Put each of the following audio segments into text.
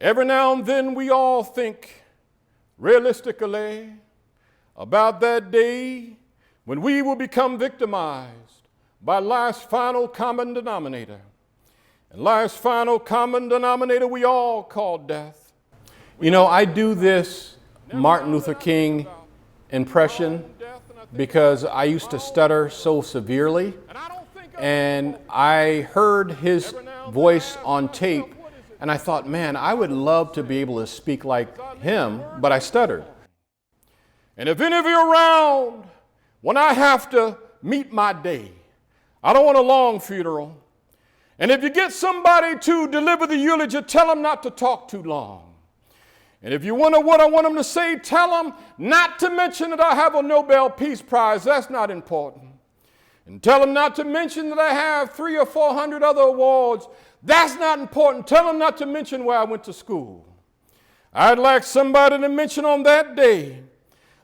Every now and then we all think realistically about that day when we will become victimized by life's final common denominator. And life's final common denominator we all call death. You know, I do this Martin Luther King impression because I used to stutter so severely, and I heard his voice on tape, and I thought, man, I would love to be able to speak like him, but I stuttered. And if any of you are around when I have to meet my day, I don't want a long funeral. And if you get somebody to deliver the eulogy, tell them not to talk too long. And if you wonder what I want them to say, tell them not to mention that I have a Nobel Peace Prize. That's not important. And tell them not to mention that I have 300 or 400 other awards. That's not important. Tell them not to mention where I went to school. I'd like somebody to mention on that day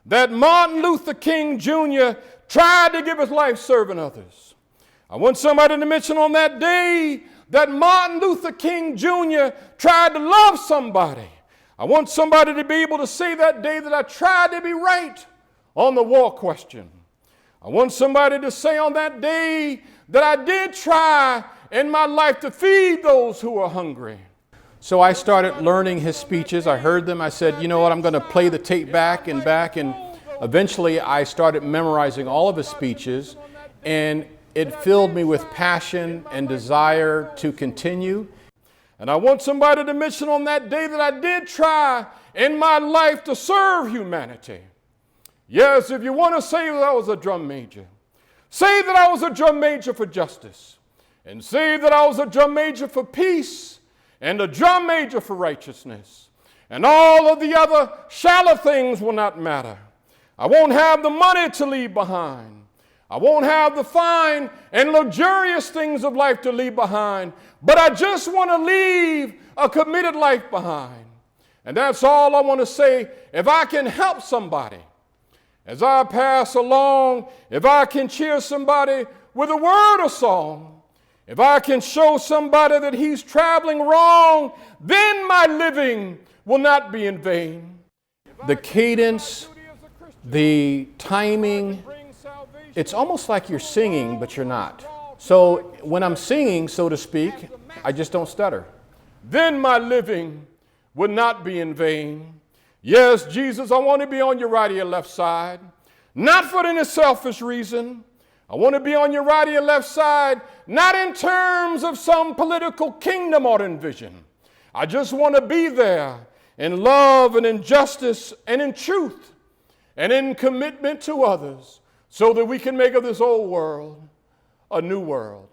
that Martin Luther King Jr. tried to give his life serving others. I want somebody to mention on that day that Martin Luther King Jr. tried to love somebody. I want somebody to be able to say that day that I tried to be right on the war question. I want somebody to say on that day that I did try in my life to feed those who are hungry. So I started learning his speeches. I heard them. I said, you know what, I'm going to play the tape back, and eventually I started memorizing all of his speeches, and it filled me with passion and desire to continue. And I want somebody to mention on that day that I did try in my life to serve humanity. Yes, if you want to say that I was a drum major, say that I was a drum major for justice, and say that I was a drum major for peace, and a drum major for righteousness. And all of the other shallow things will not matter. I won't have the money to leave behind. I won't have the fine and luxurious things of life to leave behind, but I just want to leave a committed life behind. And that's all I want to say. If I can help somebody as I pass along, if I can cheer somebody with a word or song, if I can show somebody that he's traveling wrong, then my living will not be in vain. The cadence, the timing, it's almost like you're singing, but you're not. So when I'm singing, so to speak, I just don't stutter. Then my living would not be in vain. Yes, Jesus, I want to be on your right or your left side, not for any selfish reason. I want to be on your right or your left side, not in terms of some political kingdom or envision. I just want to be there in love and in justice and in truth and in commitment to others, so that we can make of this old world a new world.